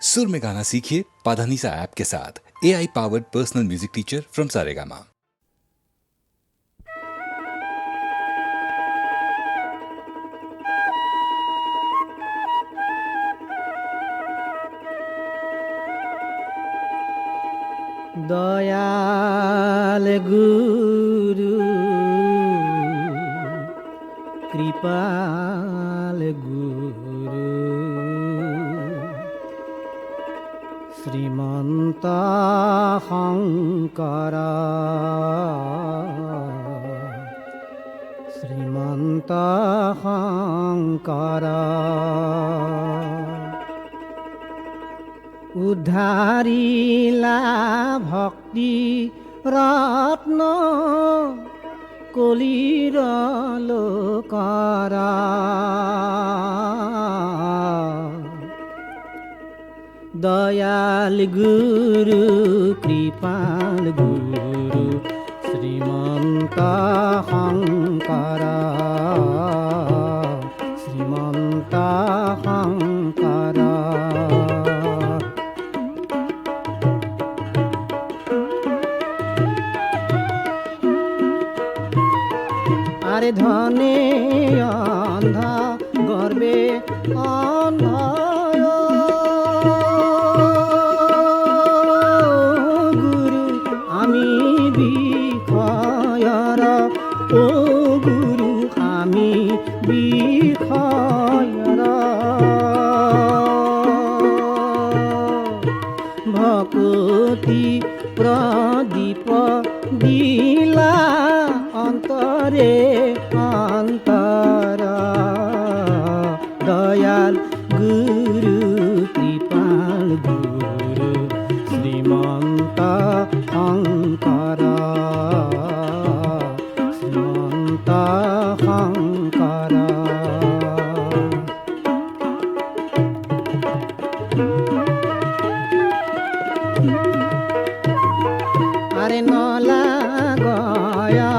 सुर में गाना सीखिए पाधानीसा ऐप के साथ। AI powered personal music teacher from Saregama. Dayal गुरु कृपाल गुरु श्रीमंत शंकर श्रीमंत शंकर उद्धारिला भक्ति रत्न कलिर लोकरा दयाल गुरु कृपाल गुरु श्रीमंत शंकर श्रीमंत शंकर আরে ধনে অন্ধ গর্বে অন্ধ গুরু আমি বিষয়র ও গুরু আমি বিষয়র ভকতি প্রদীপ দিলা অন্তরে অন্তর দয়াল গুরু কৃপাল গুরু শ্রীমন্ত শঙ্কর শ্রীমন্ত শঙ্কর আরে নলা গয়া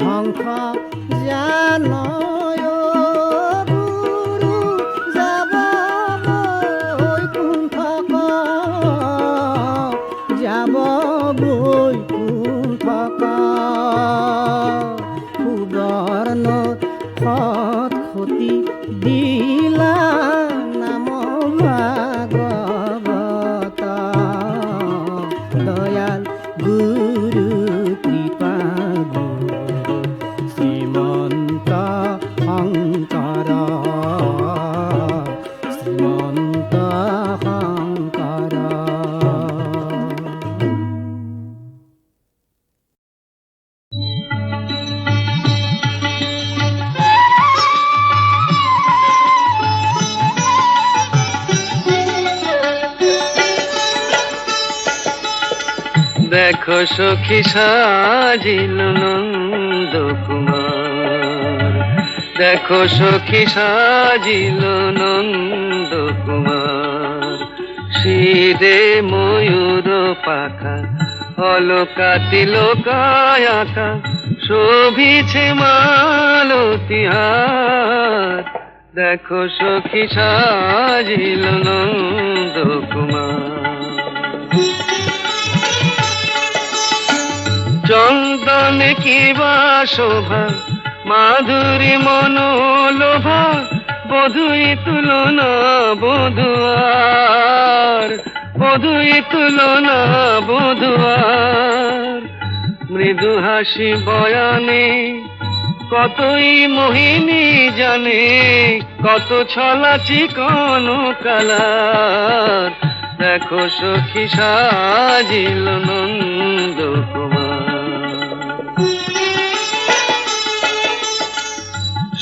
হংস জানয় গুরু যাব বৈকুণ্ঠক যাব বৈকুণ্ঠক সুবর্ণ খত ক্ষতি দিলা নাম ভাগবত দয়াল গুরু কৃপা গুরু শ্রীমন্ত শঙ্কর শ্রীমন্ত শঙ্কর দেখো সখী সাজিল নন্দ কুমার দেখো সখী সাজিল নন্দ কুমার শিরে ময়ূর পাখা অলকাতি লোকায়াকা শোভিছে মালতিহার দেখো সখী সাজিল নন্দ কুমার চন্দন কিবা শোভা মাধুরী মনোলোভা বধুই তুলনা বধুয়ার বধুই তুলনা বধুয়ার মৃদু হাসি বয়ানে কতই মোহিনী জানে কত ছলা চিকন কালার দেখো সখী সাজিল নন্দ কুমার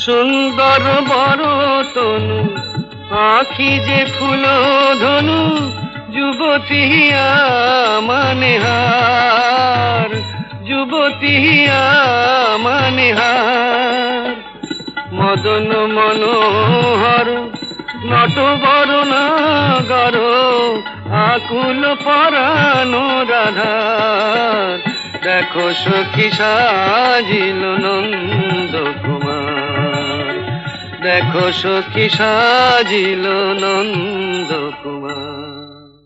সুন্দর বড় তনু আখি যে ফুল ধনু যুবতী মানে হার যুবতী মানে হার মদন মনোহর নটবর নাগর আকুল পরানো রাধার দেখো সখী সাজিল নন্দ কুমার দেখো সখী সাজিল নন্দ কুমার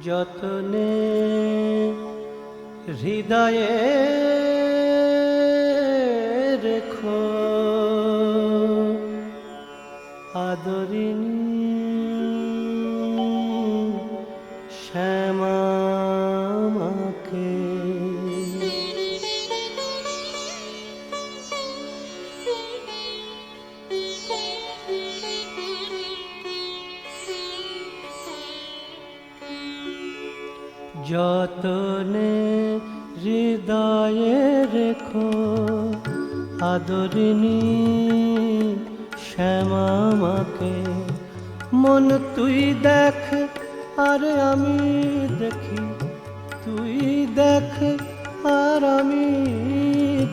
যতনে হৃদয়ে রেখো আদরিণী শ্যামাকে। যতনে হৃদয়ে রেখো আদরিণী শ্যামাকে। মন তুই দেখ আর আমি দেখি, তুই দেখ আর আমি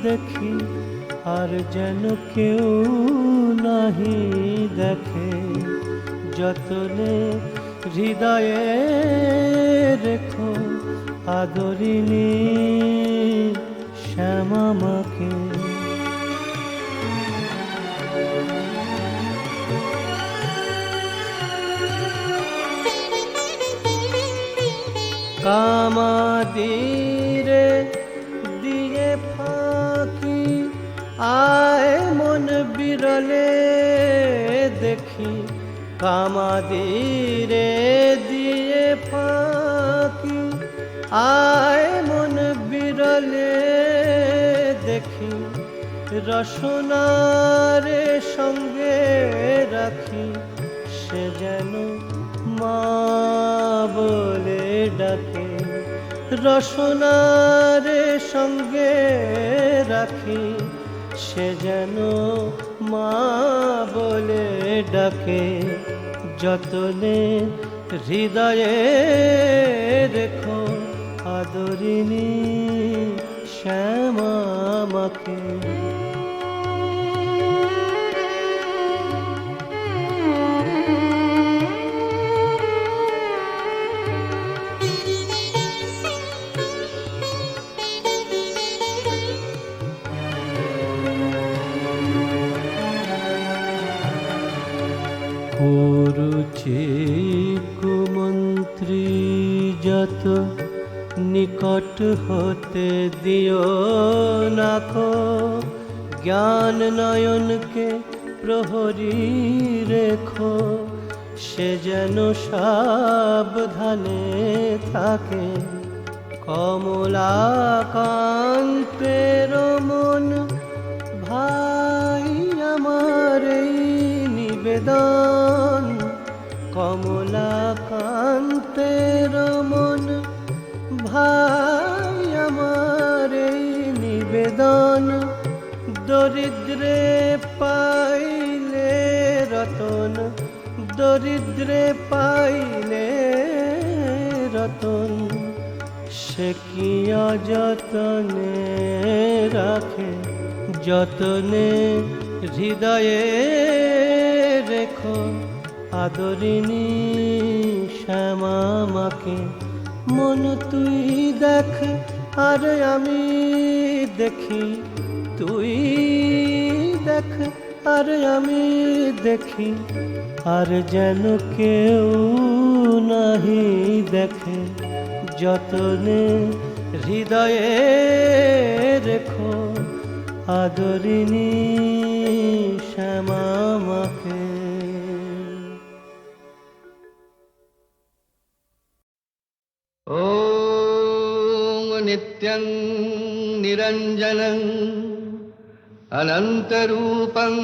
দেখি, আর যেন কেউ নাহি দেখে। যতনে হৃদয়ে রেখো আদরিণী শ্যামাকে। কামাদিরে দিয়ে ফাঁকি আয় মন বিরলে দেখি। কামাদিরে দিয়ে ফাঁকি আয় মন বিরলে দেখি। রসনারে সঙ্গে রাখি সে যেন মা বলে ডাকে। রসনারে সঙ্গে রাখি সে যেন মা বলে ডাকে। যতনে হৃদয়ে রেখো আদরিণী শ্যামাকে। কুরুচি কুমন্ত্রী যত নিকট হতে দিও নাকো। জ্ঞান নয়নকে প্রহরী রেখো সে যেন সাবধানে থাকে। কমলাকান্তের মন ভাই আমার এই নিবেদন। কমলাকান্তের মন ভাই আমার এই নিবেদন। দরিদ্রে পাইলে রতন, দরিদ্রে পাইলে রতন, সে কি অযতনে রাখে। যতনে হৃদয়ে রেখো আদরিণী শ্যামাকে। মন তুই দেখ আর আমি দেখি, তুই দেখ আর আমি দেখি, আর যেন কেউ নাহি দেখে। যতনে হৃদয়ে রেখো আদরিণী শ্যামাকে। ॐ नित्यं निरञ्जनं अनन्तरूपं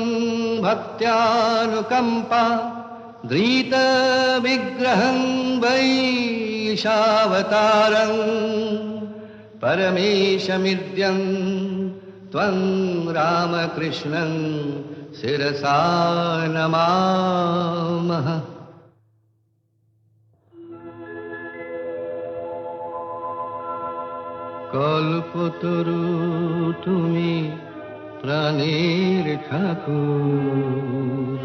भक्त्यानुकम्पा धृतविग्रहं वैशावतारं परमेशमिद्यं त्वं रामकृष्णं शिरसा नमामः। কল্পতরু তুমি প্রাণের ঠাকুর।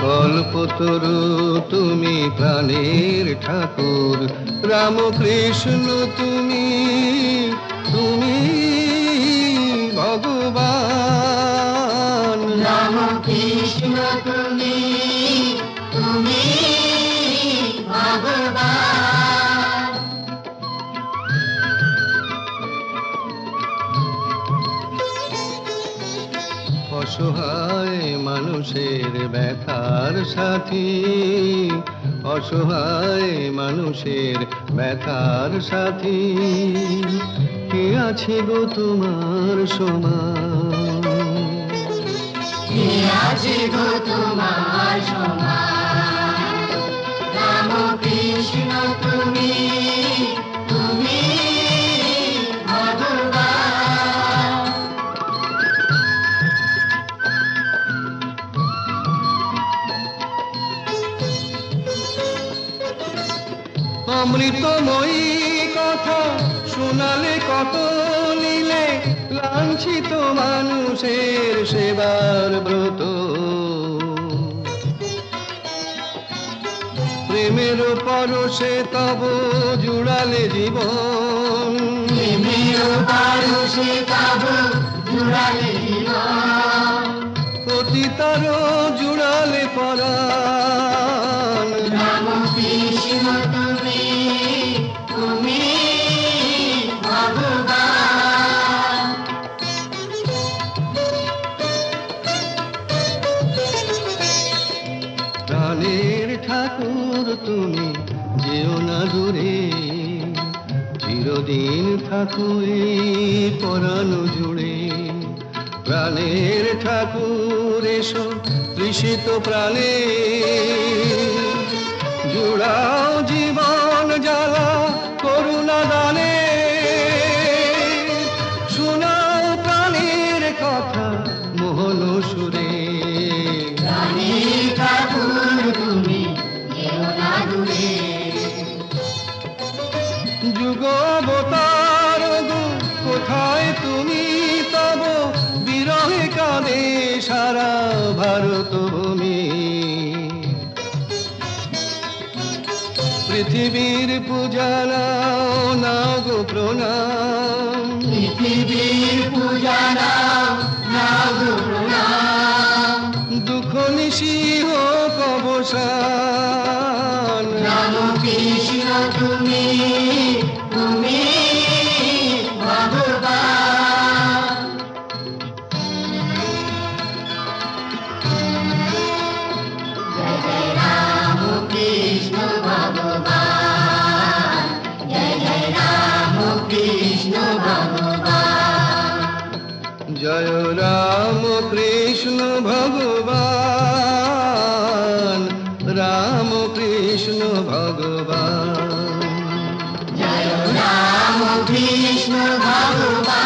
কল্পতরু তুমি প্রাণের ঠাকুর। রামকৃষ্ণ তুমি তুমি ভগবান। রাম কৃষ্ণ তুমি তুমি ভগবান। অসহায় মানুষের ব্যথার সাথী, অসহায় মানুষের ব্যথার সাথী, কে আছে গো তোমার সমান? কে আছে গো তোমার সমান? রাম কৃষ্ণ তুমি তুমি ভগবান। অমৃতময়ী কথা শোনালে কত নিলে, লাঞ্ছিত মানুষের সেবার ব্রত। প্রেমের পরশে তব জুড়ালে জীবন, প্রেমের পরশে তব জুড়ালে জীবন। পতিতার জুড়ালে পরাণ। রাম কৃষ্ণ তুমি তুমি ভগবান। প্রাণের ঠাকুর তুমি যেও না দূরে, চিরদিন থাকো এই পরাণ জুড়ে। প্রাণের ঠাকুর এসো তৃষিত প্রাণে, জুড়াও জীবন জ্বালা করুণা দানে। শোনাও প্রাণের কথা মোহন সুরে, রানীর ঠাকুর তুমি যেও না দূরে। যুগ অবতার গো কোথায় তুমি তব, বিরহে কাঁদে সারা ভারত ভূমি। পৃথিবীর পূজা নাও নাও গো প্রণাম, পৃথিবীর পূজা নাও নাও গো প্রণাম। দুঃখ নিশি হোক অবসান। রাম কৃষ্ণ তুমি তুমি ভগবান। জয় জয় রাম কৃষ্ণ ভগবান। জয় জয় রাম কৃষ্ণ ভগবান। জয় রাম কৃষ্ণ ভগবান, রাম কৃষ্ণ ভগবান। জয় রাম কৃষ্ণ ভগবান।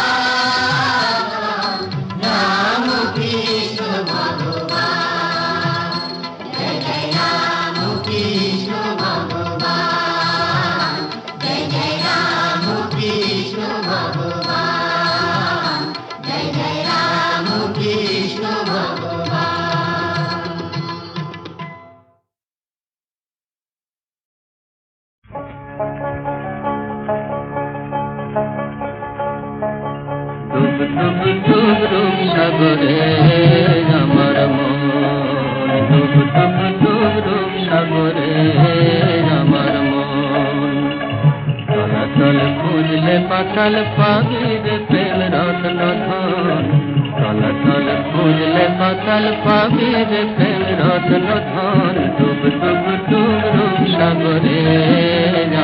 রাম কৃষ্ণ ভগবান। জয় জয় রাম কৃষ্ণ ভগবান। জয় জয় রাম কৃষ্ণ ভগবান। জয় জয় রাম কৃষ্ণ ভগবান। ডুব ডুব ডুব ডুব সাগরে আমার মন, ডুব ডুব ডুব ডুব সাগরে আমার মন। তলাতল খুঁজলে পাতাল পাবি রে প্রেম রত্ন ধন, তলাতল খুঁজলে পাতাল পাবি রে প্রেম রত্ন ধন। ডুব ডুব ডুব ডুব সাগরে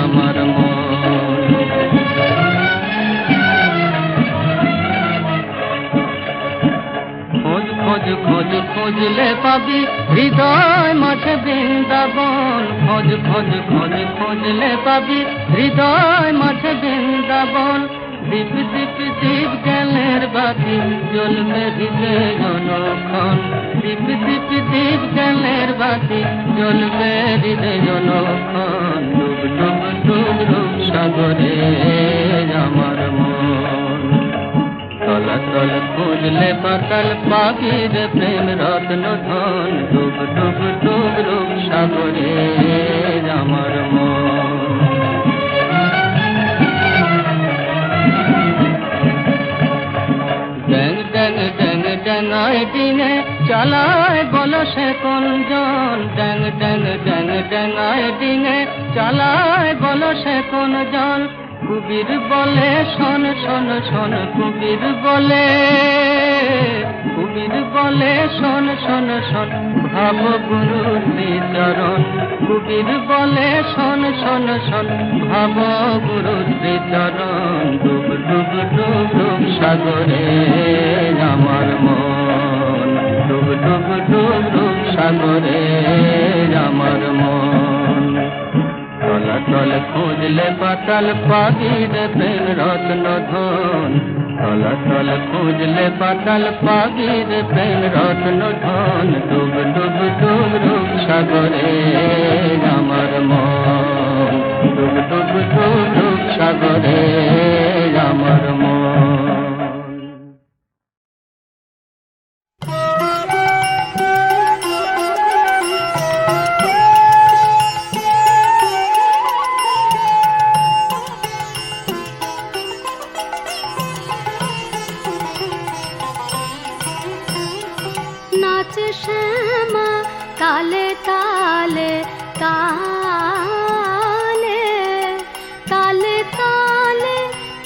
আমার মন। খোঁজ খোঁজ খোঁজ খুঁজলে পাবি হৃদয় মাঠে বৃন্দাবন, খোঁজ খোঁজ খোঁজ খুঁজলে পাবি হৃদয় মাঠে বৃন্দাবন। দীপ দীপ দীপ জ্ঞানের বাতি জ্বলবে হৃদয় জনক্ষণ, দীপ দীপ দীপ জ্ঞানের বাতি জ্বলবে হৃদয় জনক্ষণ। ডুব ডুব ডুব ডুব সাগরে আমার মন, তলাতল খুঁজলে পাতাল পাবি রে প্রেম রত্ন ধন। ডুব ডুব ডুব ডুব সাগরে আমার মন। ড্যাং ড্যাং কোন জন, ড্যাং ড্যাং ড্যাং ড্যাঙায় ডিঙে চালায় বলো সে কোন জন। কবির বলে শোন শোন শোন, কবির বলে শোন শোন শোন, ভাব গুরু শ্রীচরণ। কবির বলে শোন শোন শোন, ভাব গুরু শ্রীচরণ। ডুব ডুব ডুব ডুব সাগরে আমার মন, ডুব ডুব ডুব ডুব সাগরে আমার মন। তলাতল খুঁজলে পাতাল পাবি রে প্রেম রত্ন ধন, তলাতল খুঁজলে পাতাল পাবি রে প্রেম রত্ন ধন। ডুব ডুব ডুব ডুব সাগরে আমার মন, ডুব ডুব ডুব ডুব সাগরে আমার মন। নাচে শ্যামা তালে তালে তালে, তালে তালে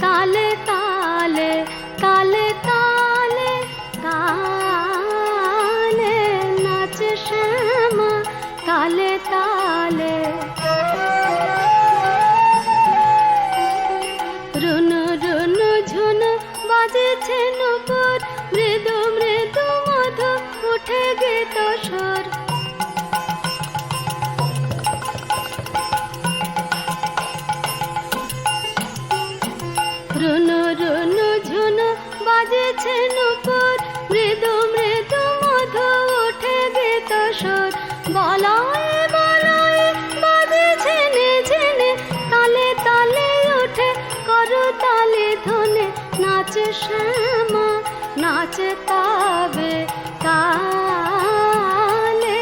তালে তালে, তালে তালে তালে, নাচে শ্যামা তালে তালে। রুনু রুনু ঝুনু বাজেছে নুপুর, মৃদু মৃদু মধু উঠে গীত সুর। রুনু রুনু ঝুনু বাজেছে নুপুর, মৃদু মৃদু মধু উঠে গীত সুর। বলয়ে বলয়ে বাজে ঝেনে ঝেনে, তালে তালে উঠে করু তালে ধনে। নাচে শ্যামা নাচে তবে তালে।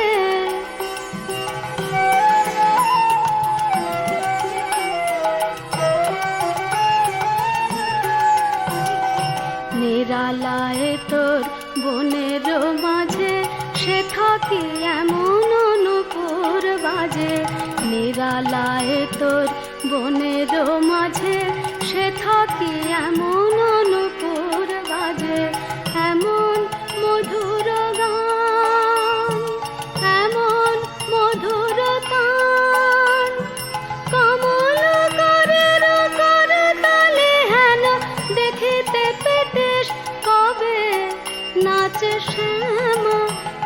নিরালায় তোর বনের মাঝে সে থাকি এমন অনুপুর বাজে। নিরালায় তোর বনের মাঝে সে থাকি এমন অনুপুর বাজে। এমন মধুর গান, এমন মধুর তান, কমল করের করে তালে হেন দেখিতে পেতেশ কবে। নাচে শ্যামা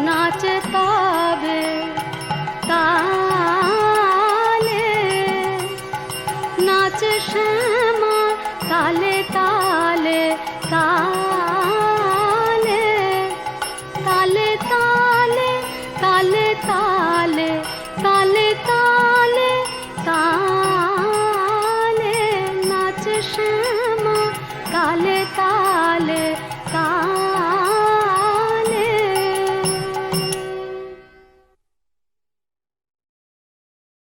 নাচে তবে তালে, নাচে শ্যামা তালে তালে তালে, তালে তালে তালে তালে, তালে তালে তালে, নাচে শ্যামা তালে তালে